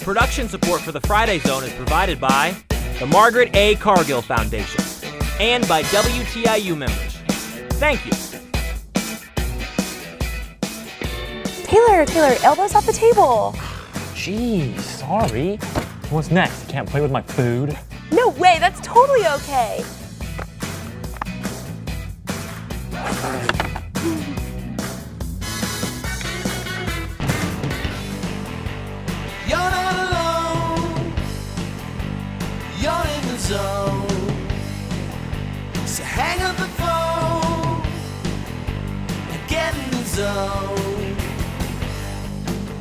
Production support for the Friday Zone is provided by the Margaret A. Cargill Foundation and by WTIU members. Thank you. Taylor, elbows off the table. Jeez, sorry. What's next? Can't play with my food? No way, that's totally okay. You're not alone. You're in the zone. So hang up the phone and get in the zone.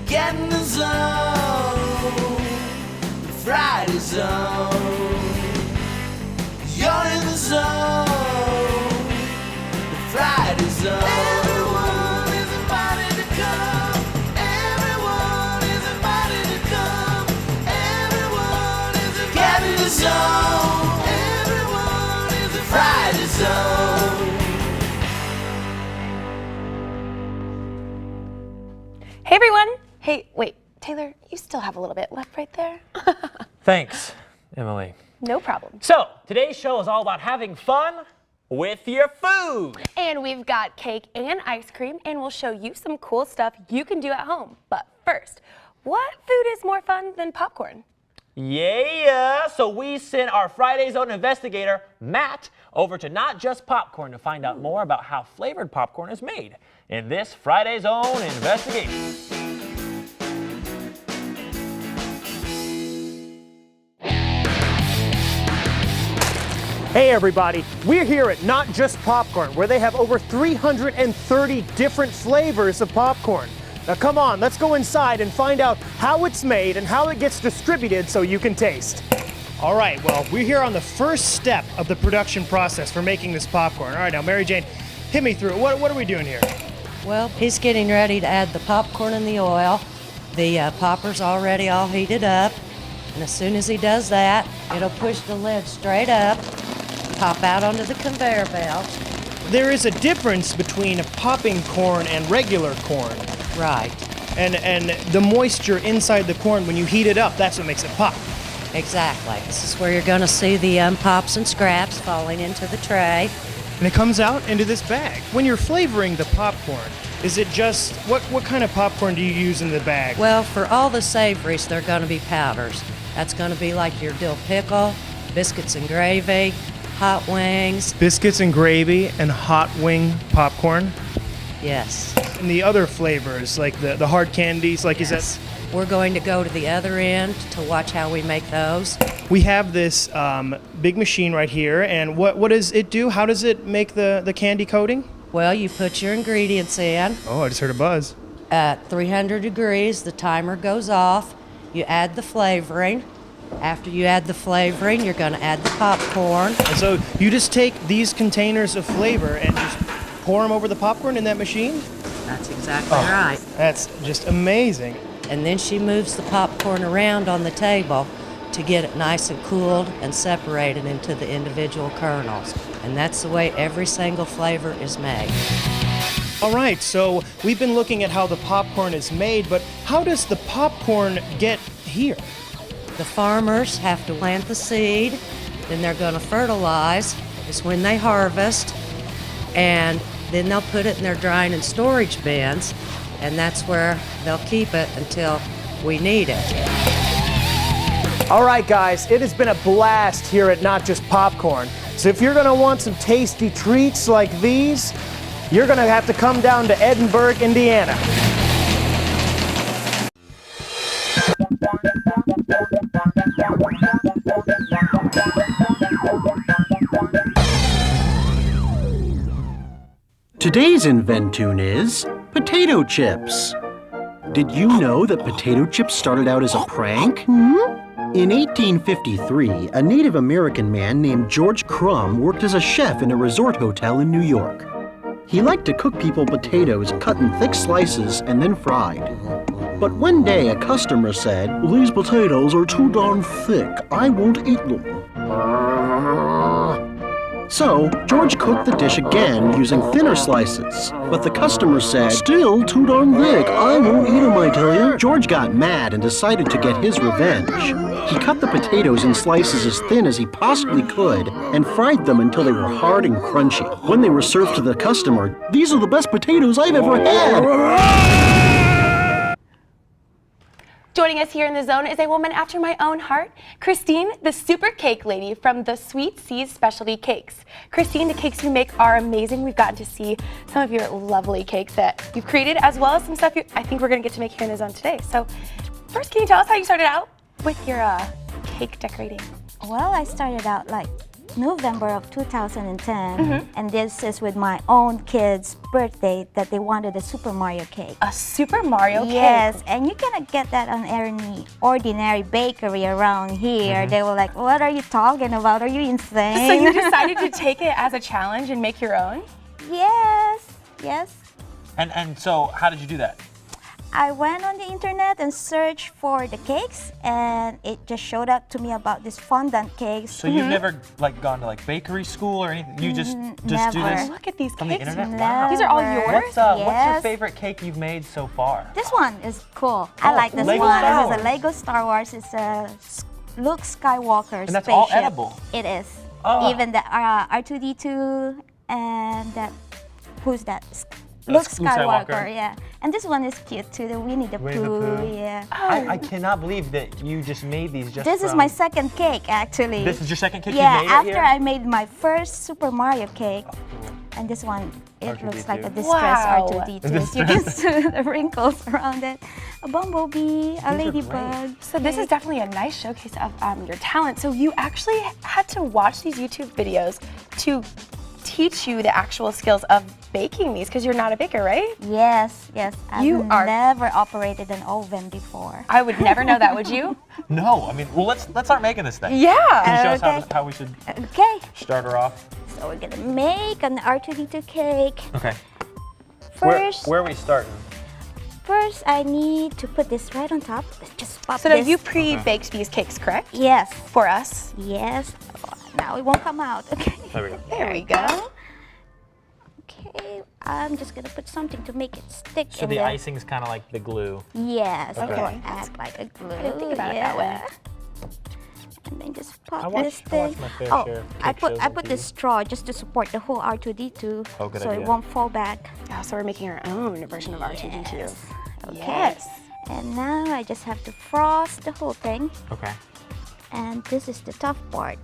Get in the zone. The Friday Zone. You're in the zone. The Friday Zone. Everyone is invited to come. Everyone is invited to come. Everyone is invited. Get in the zone. Everyone is the Friday Zone. Hey everyone. Hey, wait, Taylor, you still have a little bit left right there. Thanks, Emily. No problem. So, today's show is all about having fun with your food. And we've got cake and ice cream, and we'll show you some cool stuff you can do at home. But first, what food is more fun than popcorn? Yeah, so we sent our Friday Zone investigator, Matt, over to Not Just Popcorn to find out more about how flavored popcorn is made in this Friday Zone investigation. Hey everybody, we're here at Not Just Popcorn, where they have over 330 different flavors of popcorn. Now come on, let's go inside and find out how it's made and how it gets distributed so you can taste. All right, well, we're here on the first step of the production process for making this popcorn. All right, now Mary Jane, hit me through it. What are we doing here? Well, he's getting ready to add the popcorn and the oil. The popper's already all heated up. And as soon as he does that, it'll push the lid straight up, pop out onto the conveyor belt. There is a difference between popping corn and regular corn. Right. And the moisture inside the corn, when you heat it up, that's what makes it pop. Exactly. This is where you're going to see the pops and scraps falling into the tray. And it comes out into this bag. When you're flavoring the popcorn, is it just, what kind of popcorn do you use in the bag? Well, for all the savories, they're going to be powders. That's going to be like your dill pickle, biscuits and gravy, hot wings. Biscuits and gravy and hot wing popcorn? Yes. And the other flavors, like the hard candies, like Yes. is that? We're going to go to the other end to watch how we make those. We have this big machine right here, and what does it do? How does it make the candy coating? Well, you put your ingredients in. Oh, I just heard a buzz. At 300 degrees, the timer goes off. You add the flavoring. After you add the flavoring, you're going to add the popcorn. And so you just take these containers of flavor and just pour them over the popcorn in that machine? That's exactly right. That's just amazing. And then she moves the popcorn around on the table to get it nice and cooled and separated into the individual kernels. And that's the way every single flavor is made. All right, so we've been looking at how the popcorn is made, but how does the popcorn get here? The farmers have to plant the seed, then they're going to fertilize, is when they harvest, and then they'll put it in their drying and storage bins, and that's where they'll keep it until we need it. All right, guys, it has been a blast here at Not Just Popcorn. So if you're gonna want some tasty treats like these, you're gonna have to come down to Edinburgh, Indiana. Today's Inventune is potato chips. Did you know that potato chips started out as a prank? In 1853, a Native American man named George Crumb worked as a chef in a resort hotel in New York. He liked to cook people potatoes cut in thick slices and then fried. But one day a customer said, "These potatoes are too darn thick. I won't eat them." So, George cooked the dish again using thinner slices. But the customer said, "Still too darn thick. I won't eat 'em, I tell you." George got mad and decided to get his revenge. He cut the potatoes in slices as thin as he possibly could and fried them until they were hard and crunchy. When they were served to the customer, "These are the best potatoes I've ever had." Joining us here in the zone is a woman after my own heart, Christine, the super cake lady from the Sweet Seas Specialty Cakes. Christine, the cakes you make are amazing. We've gotten to see some of your lovely cakes that you've created, as well as some stuff I think we're going to get to make here in the zone today. So first, can you tell us how you started out with your cake decorating? Well, I started out like November of 2010, and this is with my own kid's birthday that they wanted a Super Mario cake. A Super Mario cake? Yes, and you cannot get that on any ordinary bakery around here. They were like, "What are you talking about? Are you insane?" So you decided to take it as a challenge and make your own? Yes, yes. And so how did you do that? I went on the internet and searched for the cakes, and it just showed up to me about this fondant cakes. So you've never like gone to like bakery school or anything? You just do never. this Look at these from the cakes. internet? Never. These are all yours? What's your Yes. favorite cake you've made so far? This one is cool. I like this Lego one. Star This is Wars. a Lego Star Wars. It's a Luke Skywalker And that's spaceship. all edible? It is. Oh. Even the R2-D2 and that, who's that? Luke Luke Skywalker. Skywalker, yeah. And this one is cute too, the Winnie the Winnie the Pooh, Pooh. yeah. I cannot believe that you just made these just This is from- my second cake actually. This is your second cake Yeah, you made after it here? I made my first Super Mario cake. And this one, it looks like a distressed Wow. R2-D2. You can see the wrinkles around it. A bumblebee, a ladybug. So this is definitely a nice showcase of your talent. So you actually had to watch these YouTube videos to teach you the actual skills of baking these, because you're not a baker, right? Yes, yes. I've You are- never operated an oven before. I would never know that, would you? No, I mean, well, let's start making this thing. Yeah. Can you show us Okay. how we should Okay, start her off? so we're gonna make an R2-D2 cake. Okay. First, Where are we starting? first I need to put this right on top. Let's just pop So now this. you pre-baked these cakes, correct? Yes, For us. yes. Now it won't come out. Okay. There we go. There we go. Okay, I'm just gonna put something to make it stick. So in the icing's kind of like the glue. Yes, Okay. it will act like a glue. I didn't think about it that way. And then just I pop watch- this I thing. watch my fair Oh, share of I cake put shows I on put TV. this straw just to support the whole R2-D2, Oh, good so idea. it won't fall back. Oh, so we're making our own version of R2-D2. Yes. Okay. Yes. And now I just have to frost the whole thing, Okay. and this is the tough part.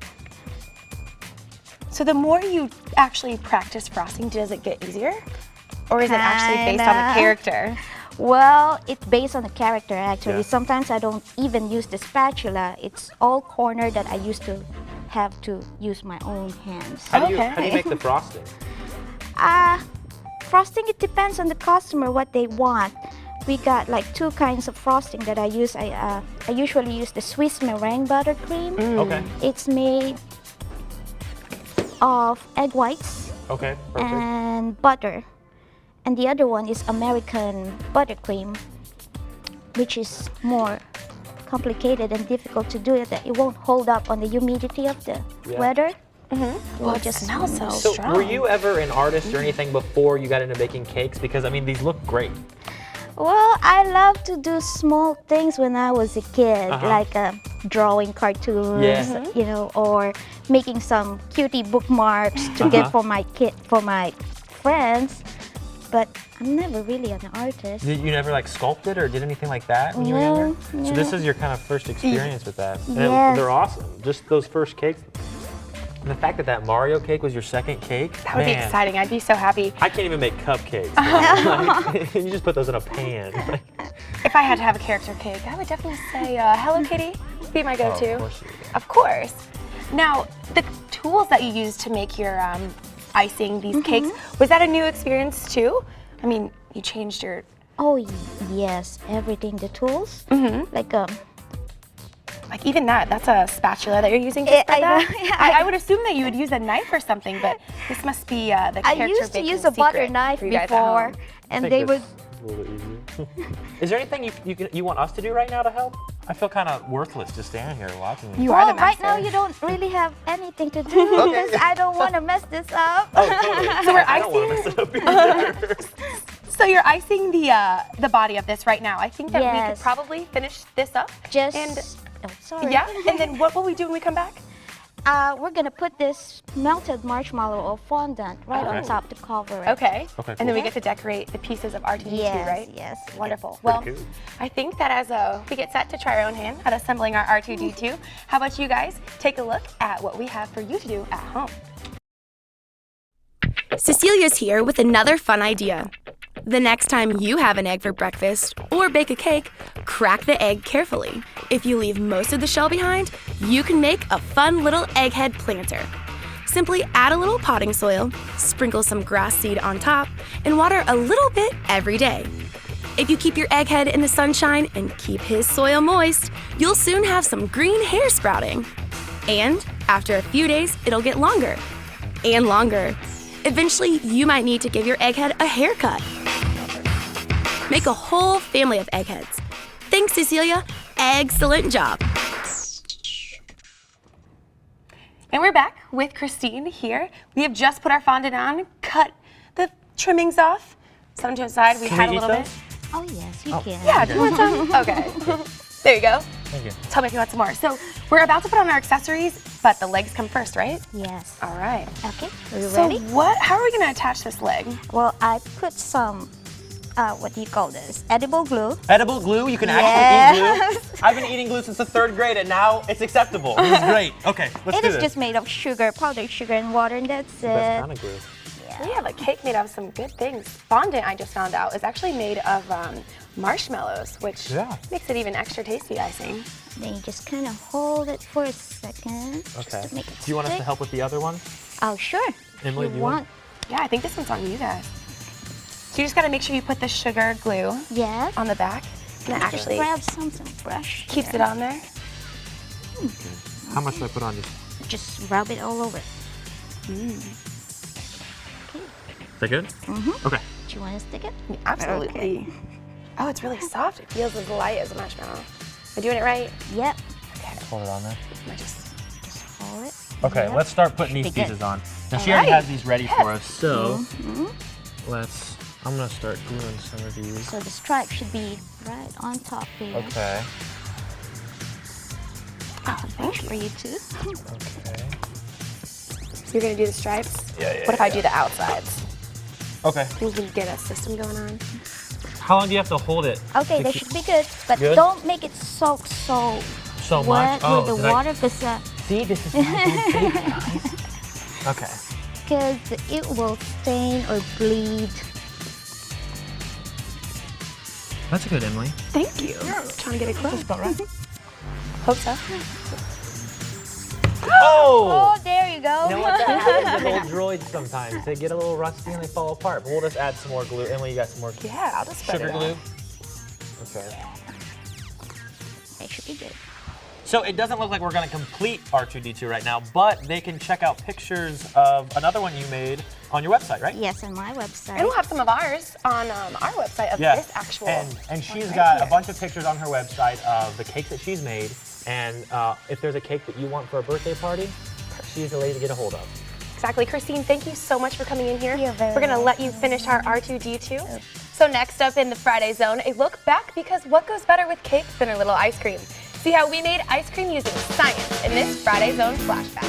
So the more you actually practice frosting, does it get easier? Or is it actually based on the Kinda. character? Well, it's based on the character actually. Yeah. Sometimes I don't even use the spatula. It's all corner that I used to have to use my own hands. How do you Okay. make the frosting? Frosting, it depends on the customer what they want. We got like two kinds of frosting that I use. I usually use the Swiss meringue buttercream. Okay. It's made of egg whites Okay. Perfect. and butter. And the other one is American buttercream, which is more complicated and difficult to do. It won't hold up on the humidity of the weather. Well, it just smells so So strong. were you ever an artist or anything before you got into baking cakes? Because I mean, these look great. Well, I love to do small things when I was a kid, like drawing cartoons, Yeah. you know, or making some cutie bookmarks to get for my friends. But I'm never really an artist. Did you never like sculpted or did anything like that when you were No, younger? So no. this is your kind of first experience with that. And Yes. they're awesome. Just those first cakes. And the fact that that Mario cake was your second cake, That would be man, exciting. I'd be so happy. I can't even make cupcakes. Like, you just put those in a pan. If I had to have a character cake, I would definitely say Hello Kitty would be my go-to. Of course you would. Of course. Now, the tools that you use to make your icing, these cakes, was that a new experience too? I mean, you changed your... Oh yes, everything, the tools, Like even that's a spatula that you're using to spread I that? know, yeah, I would assume that you would use a knife or something, but this must be the I character used to baking use a butter secret knife for you guys at before, home. and I they think would a little bit easier. Is there anything you want us to do right now to help? I feel kind of worthless just standing here watching you. You are the Well, right master. now you don't really have anything to do because I don't want to mess this up. Oh, totally. So we're I don't want to mess it up either. So you're icing the body of this right now. I think that we Yes. could probably finish this up. Just, And oh, sorry. yeah, and then what will we do when we come back? We're gonna put this melted marshmallow or fondant right on Okay. top to cover it. Okay. Okay, And then we cool. get to decorate the pieces of R2D2, Yes, right? yes. Wonderful. Well, cool. I think that as we get set to try our own hand at assembling our R2D2, how about you guys take a look at what we have for you to do at home? Cecilia's here with another fun idea. The next time you have an egg for breakfast or bake a cake, crack the egg carefully. If you leave most of the shell behind, you can make a fun little egghead planter. Simply add a little potting soil, sprinkle some grass seed on top, and water a little bit every day. If you keep your egghead in the sunshine and keep his soil moist, you'll soon have some green hair sprouting. And after a few days, it'll get longer and longer. Eventually, you might need to give your egghead a haircut. Make a whole family of eggheads. Thanks, Cecilia. Excellent job. And we're back with Christine here. We have just put our fondant on, cut the trimmings off, set them to the side. We Can had a we eat little bit. those? Oh yes, you can. Yeah, do you want some? Okay. There you go. Thank you. Tell me if you want some more. So we're about to put on our accessories, but the legs come first, right? Yes. All right. Okay. Are you So ready? how are we gonna attach this leg? Well, I put some. What do you call this? Edible glue. Edible glue? You can actually eat Yes. glue? I've been eating glue since the 3rd grade and now it's acceptable. This is great. Okay, let's It do is this. just made of sugar, powdered sugar, and water, and that's the best it. kind of glue. We have a cake made of some good things. Fondant, I just found out, is actually made of marshmallows, which Yeah. makes it even extra tasty, I think. Then you just kind of hold it for a second. Okay. Just to make it Do you want us to stick. help with the other one? Oh, sure. Emily, you do you want- Yeah, I think this one's on you guys. So you just gotta make sure you put the sugar glue Yes. on the back, and it Just actually grab some brush. keeps here. it on there. How much should I put on you? Just rub it all over. Is that good? Mm-hmm. Okay. Do you want to stick it? Absolutely. Oh, it's really soft. It feels as light as a marshmallow. Am I doing it right? Yep. Okay. Hold it on there. I just Just hold it. Okay, Yep. let's start putting these Pretty good. pieces on. Now she All already right. has these ready for us, so Mm-hmm. I'm gonna start gluing some of these. So the stripe should be right on top here. Okay. Oh, thanks for you too. Okay. So you're gonna do the stripes? Yeah. What if I do the outsides? Okay. We can get a system going on. How long do you have to hold it? Okay, that should be good, but Good? don't make it soak so So wet much? Oh, with the did I- water because See, this is Okay. it will stain or bleed. That's good, Emily. Thank you. Trying to get it close. About right. Hope so. Oh! Oh, there you go. You know what? That happens with old droids sometimes. They get a little rusty and they fall apart. But we'll just add some more glue. Emily, you got some more Yeah, I'll just spread sugar it out. glue? Okay. That should be good. So it doesn't look like we're going to complete R2D2 right now, but they can check out pictures of another one you made on your website, right? Yes, on my website. And we'll have some of ours on our website of Yeah. this actual. And she's right got here. a bunch of pictures on her website of the cake that she's made. And if there's a cake that you want for a birthday party, she's the lady to get a hold of. Exactly. Christine, thank you so much for coming in here. You're very We're going to let you finish our R2D2. So next up in the Friday Zone, a look back, because what goes better with cakes than a little ice cream? See how we made ice cream using science in this Friday Zone flashback.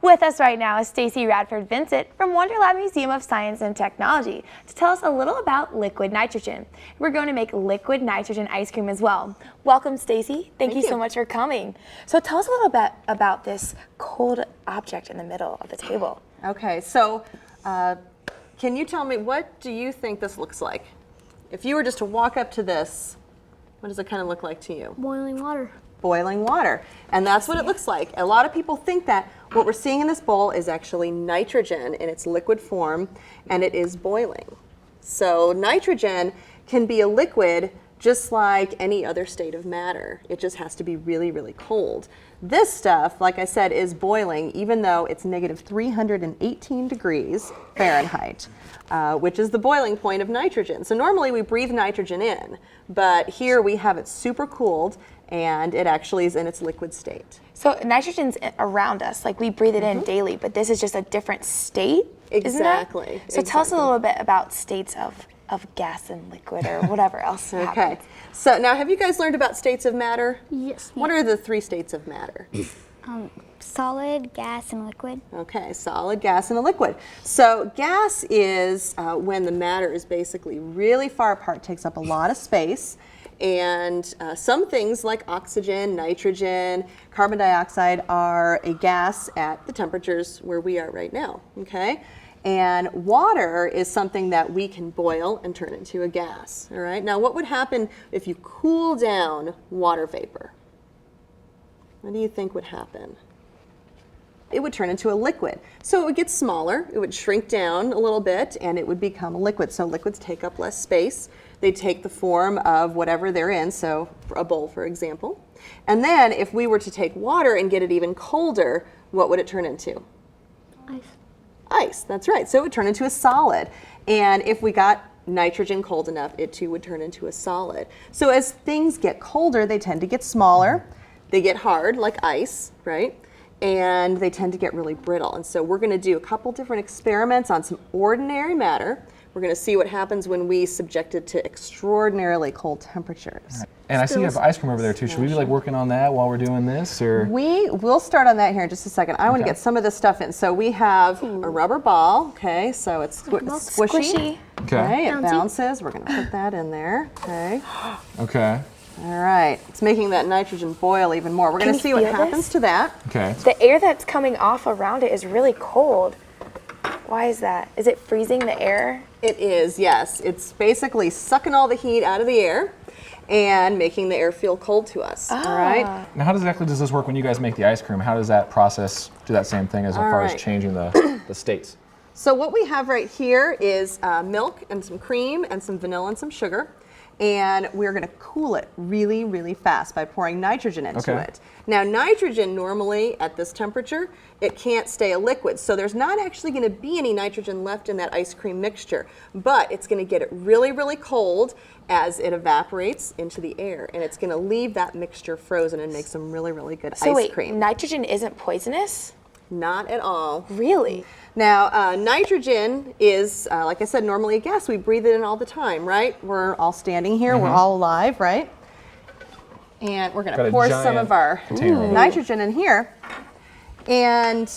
With us right now is Stacy Radford Vincent from Wonderlab Museum of Science and Technology to tell us a little about liquid nitrogen. We're going to make liquid nitrogen ice cream as well. Welcome, Stacy. Thank you so much for coming. So tell us a little bit about this cold object in the middle of the table. Okay, so can you tell me, what do you think this looks like? If you were just to walk up to this, what does it kind of look like to you? Boiling water. Boiling water. And that's what it looks like. A lot of people think that what we're seeing in this bowl is actually nitrogen in its liquid form, and it is boiling. So nitrogen can be a liquid just like any other state of matter. It just has to be really, really cold. This stuff, like I said, is boiling even though it's negative 318 degrees Fahrenheit, which is the boiling point of nitrogen. So normally we breathe nitrogen in, but here we have it super cooled and it actually is in its liquid state. So nitrogen's around us, like we breathe it in daily, but this is just a different state, Exactly. isn't it? So tell us a little bit about states of gas and liquid or whatever else Okay. happens. So now have you guys learned about states of matter? Yes. What are the 3 states of matter? Solid, gas, and liquid. Okay, solid, gas, and a liquid. So gas is when the matter is basically really far apart, takes up a lot of space, and some things like oxygen, nitrogen, carbon dioxide are a gas at the temperatures where we are right now, okay? And water is something that we can boil and turn into a gas, all right? Now, what would happen if you cool down water vapor? What do you think would happen? It would turn into a liquid. So it would get smaller, it would shrink down a little bit, and it would become a liquid. So liquids take up less space. They take the form of whatever they're in, so a bowl, for example. And then if we were to take water and get it even colder, what would it turn into? Ice. Ice, that's right. So it would turn into a solid. And if we got nitrogen cold enough, it too would turn into a solid. So as things get colder, they tend to get smaller. They get hard, like ice, right? And they tend to get really brittle. And so we're going to do a couple different experiments on some ordinary matter. We're going to see what happens when we subject it to extraordinarily cold temperatures. And I see you have ice cream over there too. Should we be like working on that while we're doing this, or? We'll start on that here in just a second. I want to Okay. get some of this stuff in. So we have a rubber ball, okay, so it's squishy. Squishy. Okay. It bounces. We're going to put that in there, okay. Okay. All right, it's making that nitrogen boil even more. We're going to you see what feel this? happens to that. Okay. The air that's coming off around it is really cold. Why is that? Is it freezing the air? It is, yes. It's basically sucking all the heat out of the air and making the air feel cold to us, all right? Now, how exactly does this work when you guys make the ice cream? How does that process do that same thing as far as right. changing the states? So what we have right here is milk and some cream and some vanilla and some sugar. And we're going to cool it really, really fast by pouring nitrogen into Okay. it. Now, nitrogen normally at this temperature, it can't stay a liquid. So there's not actually going to be any nitrogen left in that ice cream mixture. But it's going to get it really, really cold as it evaporates into the air. And it's going to leave that mixture frozen and make some really, really good So ice wait, cream. nitrogen isn't poisonous? Not at all. Really? Now, nitrogen is, like I said, normally a gas. We breathe it in all the time, right? We're all standing here. We're all alive, right? And we're going Got to a pour some giant of our container over there. nitrogen in here. And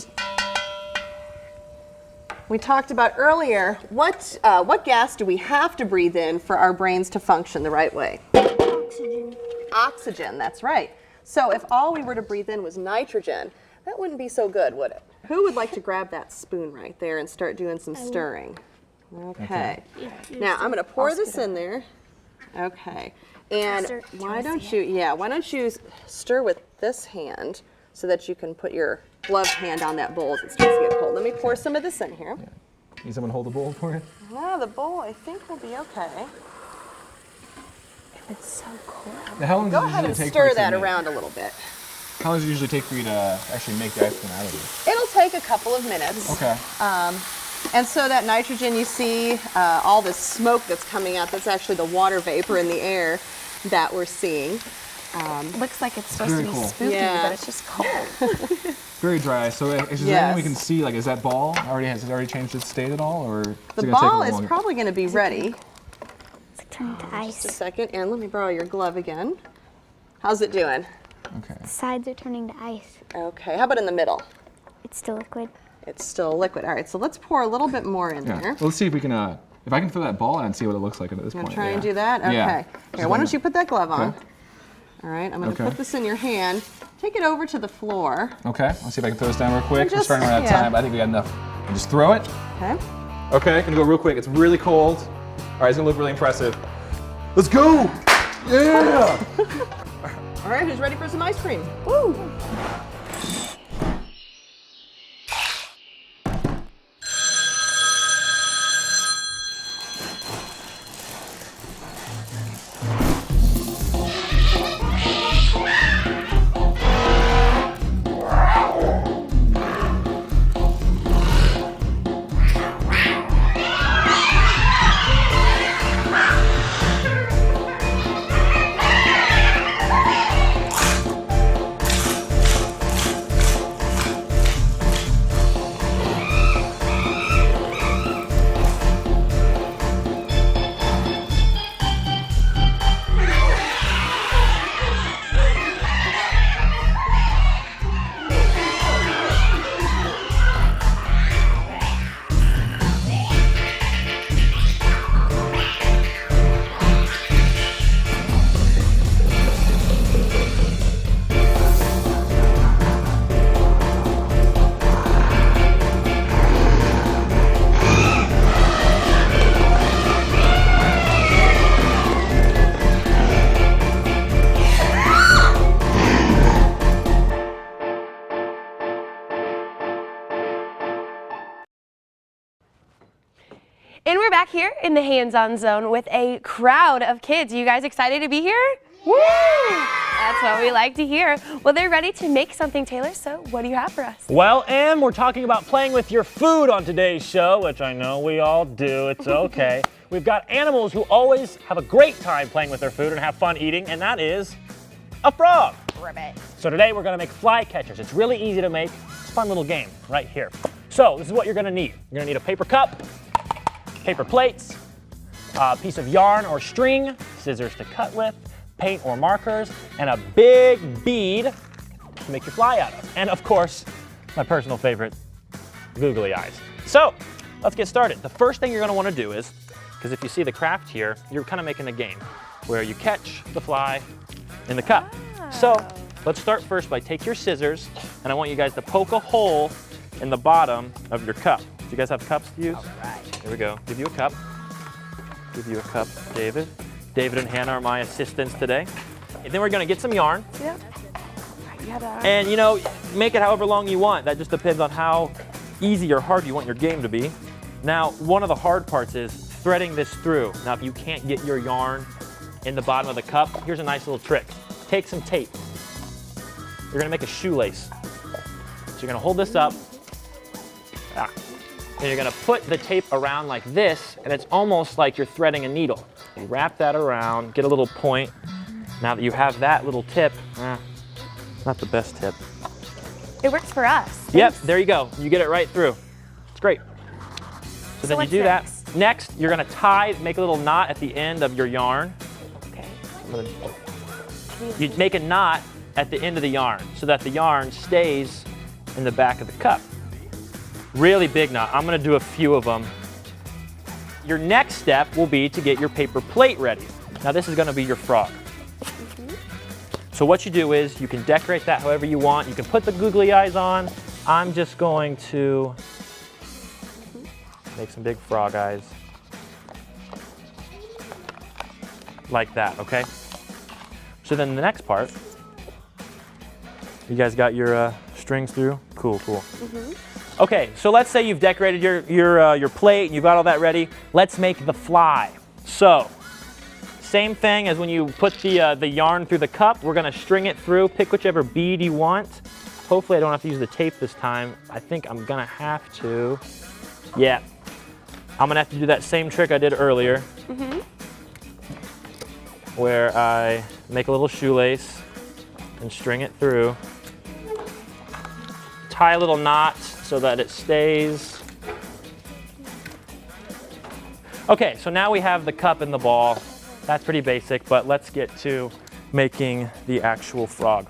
we talked about earlier, what gas do we have to breathe in for our brains to function the right way? Oxygen. Oxygen, that's right. So if all we were to breathe in was nitrogen, that wouldn't be so good, would it? Who would like to grab that spoon right there and start doing some stirring? Okay. Now I'm going to pour this in there. Okay. And Stir- why don't you stir with this hand so that you can put your gloved hand on that bowl as it starts to get cold. Let me pour some of this in here. Need someone to hold the bowl for you? Well, the bowl I think will be okay. It's so cold. Now, how long Go does it ahead usually and take for stir it to that make? around a little bit. How long does it usually take for you to actually make the ice cream out of it? It'll take a couple of minutes. Okay. And so that nitrogen, you see all this smoke that's coming out, that's actually the water vapor in the air that we're seeing. Looks like it's supposed Very to be cool. spooky, Yeah. but it's just cold. Very dry. So is there anything Yes. we can see? Like, is that ball has it already changed its state at all, or is it The gonna take a ball little is longer? probably going to be ready. It's turning to Just a ice. second, and let me borrow your glove again. How's it doing? Okay. Sides are turning to ice. Okay, how about in the middle? It's still liquid. It's still liquid. All right, so let's pour a little bit more in Yeah. there. Well, let's see if we can. If I can throw that ball out and see what it looks like at this You want point. to try and yeah. do that? Okay. Yeah. Here, why don't you put that glove on? Okay. All right, I'm going to Okay. put this in your hand. Take it over to the floor. Okay. Let's see if I can throw this down real quick. We're Just- starting to run out of yeah. time. But I think we got enough. And just throw it. Okay. Okay. Gonna go real quick. It's really cold. All right. It's gonna look really impressive. Let's go. Yeah. All right, who's ready for some ice cream? Woo! here in the hands-on zone with a crowd of kids. You guys excited to be here? Woo! That's what we like to hear. Well, they're ready to make something, Taylor, so what do you have for us? Well, Em, we're talking about playing with your food on today's show, which I know we all do. It's okay. We've got animals who always have a great time playing with their food and have fun eating, and that is a frog. Ribbit. So today we're gonna make fly catchers. It's really easy to make. It's a fun little game right here. So this is what you're gonna need. You're gonna need a paper cup, paper plates, a piece of yarn or string, scissors to cut with, paint or markers, and a big bead to make your fly out of. And of course, my personal favorite, googly eyes. So let's get started. The first thing you're gonna wanna do is, because if you see the craft here, you're kind of making a game where you catch the fly in the cup. So let's start first by take your scissors, and I want you guys to poke a hole in the bottom of your cup. Do you guys have cups to use? All right. Here we go. Give you a cup. Give you a cup, David. David and Hannah are my assistants today. And then we're gonna get some yarn. Yep. You have that. And you know, make it however long you want. That just depends on how easy or hard you want your game to be. Now, one of the hard parts is threading this through. Now, if you can't get your yarn in the bottom of the cup, here's a nice little trick. Take some tape. You're gonna make a shoelace. So you're gonna hold this up. And you're gonna put the tape around like this, and it's almost like you're threading a needle. You wrap that around, get a little point. Now that you have that little tip, not the best tip. It works for us. Yep, there you go. You get it right through. It's great. So then you what's do next? that. Next, you're gonna tie, make a little knot at the end of your yarn. Okay. You make a knot at the end of the yarn so that the yarn stays in the back of the cup. Really big knot. I'm gonna do a few of them. Your next step will be to get your paper plate ready. Now this is gonna be your frog. So what you do is you can decorate that however you want. You can put the googly eyes on. I'm just going to make some big frog eyes. Like that, okay? So then the next part, you guys got your strings through? Cool, cool. Okay, so let's say you've decorated your plate and you've got all that ready. Let's make the fly. So, same thing as when you put the yarn through the cup. We're gonna string it through, pick whichever bead you want. Hopefully I don't have to use the tape this time. I think I'm gonna have to. Yeah, I'm gonna have to do that same trick I did earlier. Where I make a little shoelace and string it through. Tie a little knot so that it stays. Okay, so now we have the cup and the ball. That's pretty basic, but let's get to making the actual frog.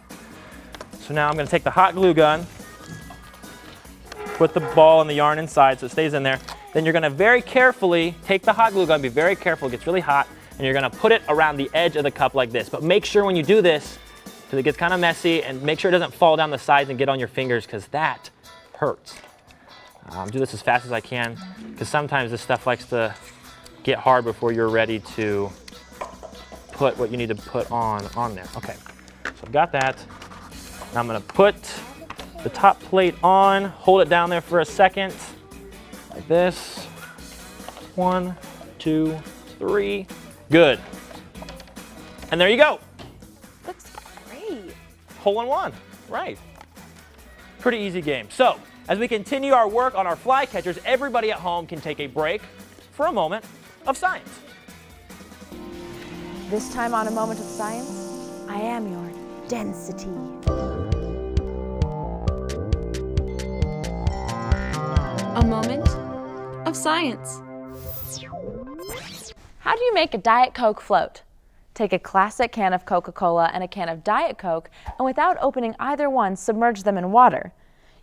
So now I'm gonna take the hot glue gun, put the ball and the yarn inside so it stays in there. Then you're gonna very carefully take the hot glue gun, be very careful, it gets really hot, and you're gonna put it around the edge of the cup like this. But make sure when you do this, because it gets kind of messy, and make sure it doesn't fall down the sides and get on your fingers, because that hurts. Do this as fast as I can, because sometimes this stuff likes to get hard before you're ready to put what you need to put on there. Okay, so I've got that. Now I'm gonna put the top plate on, hold it down there for a second, like this. 1, 2, 3, good. And there you go. Looks great. Hole in one, right. Pretty easy game. So, as we continue our work on our fly catchers, everybody at home can take a break for a moment of science. This time on A Moment of Science, I am your density. A moment of science. How do you make a Diet Coke float? Take a classic can of Coca-Cola and a can of Diet Coke, and without opening either one, submerge them in water.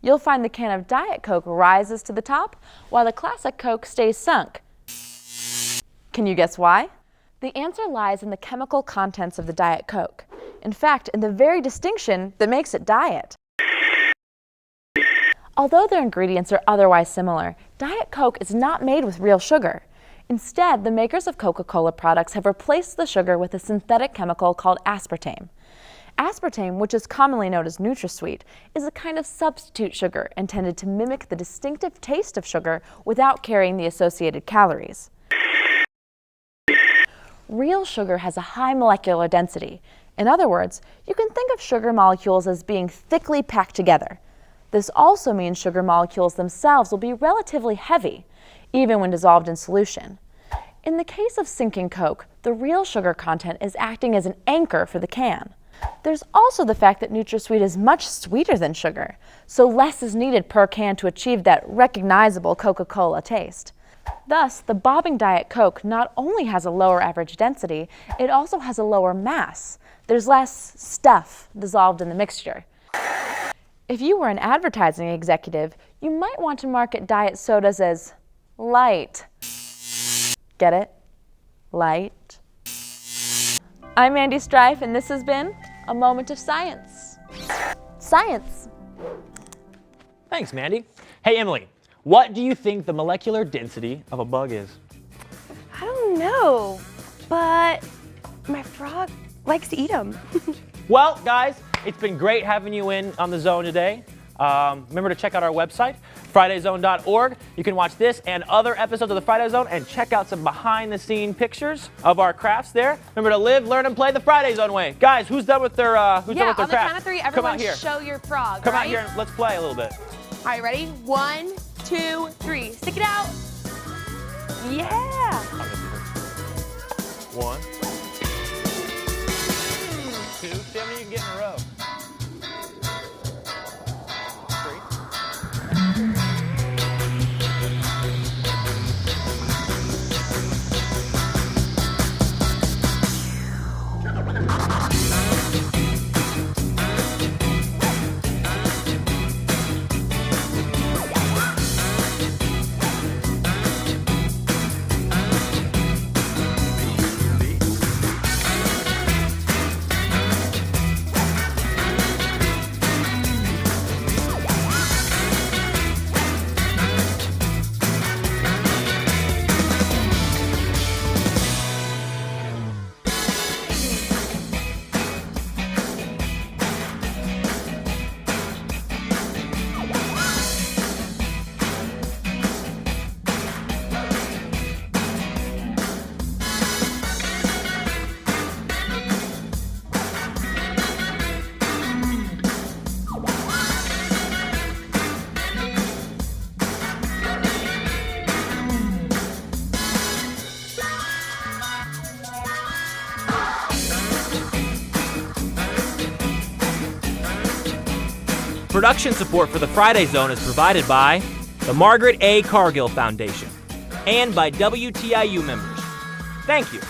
You'll find the can of Diet Coke rises to the top, while the classic Coke stays sunk. Can you guess why? The answer lies in the chemical contents of the Diet Coke. In fact, in the very distinction that makes it diet. Although their ingredients are otherwise similar, Diet Coke is not made with real sugar. Instead, the makers of Coca-Cola products have replaced the sugar with a synthetic chemical called aspartame. Aspartame, which is commonly known as NutraSweet, is a kind of substitute sugar intended to mimic the distinctive taste of sugar without carrying the associated calories. Real sugar has a high molecular density. In other words, you can think of sugar molecules as being thickly packed together. This also means sugar molecules themselves will be relatively heavy, even when dissolved in solution. In the case of sinking Coke, the real sugar content is acting as an anchor for the can. There's also the fact that NutraSweet is much sweeter than sugar, so less is needed per can to achieve that recognizable Coca-Cola taste. Thus, the bobbing Diet Coke not only has a lower average density, it also has a lower mass. There's less stuff dissolved in the mixture. If you were an advertising executive, you might want to market diet sodas as light. Get it? Light. I'm Andy Strife, and this has been A Moment of Science. Science. Thanks, Mandy. Hey, Emily, what do you think the molecular density of a bug is? I don't know, but my frog likes to eat them. Well, guys, it's been great having you in on the Zone today. Remember to check out our website, FridayZone.org. You can watch this and other episodes of the Friday Zone and check out some behind-the-scene pictures of our crafts there. Remember to live, learn, and play the Friday Zone way. Guys, who's done with their craft? On the count of three, Come everyone out here. show your frog. Come right? out here and let's play a little bit. All right, ready? 1, 2, 3. Stick it out. Yeah. 1, 2. See how many you can get in a row. 3. Production support for the Friday Zone is provided by the Margaret A. Cargill Foundation and by WTIU members. Thank you.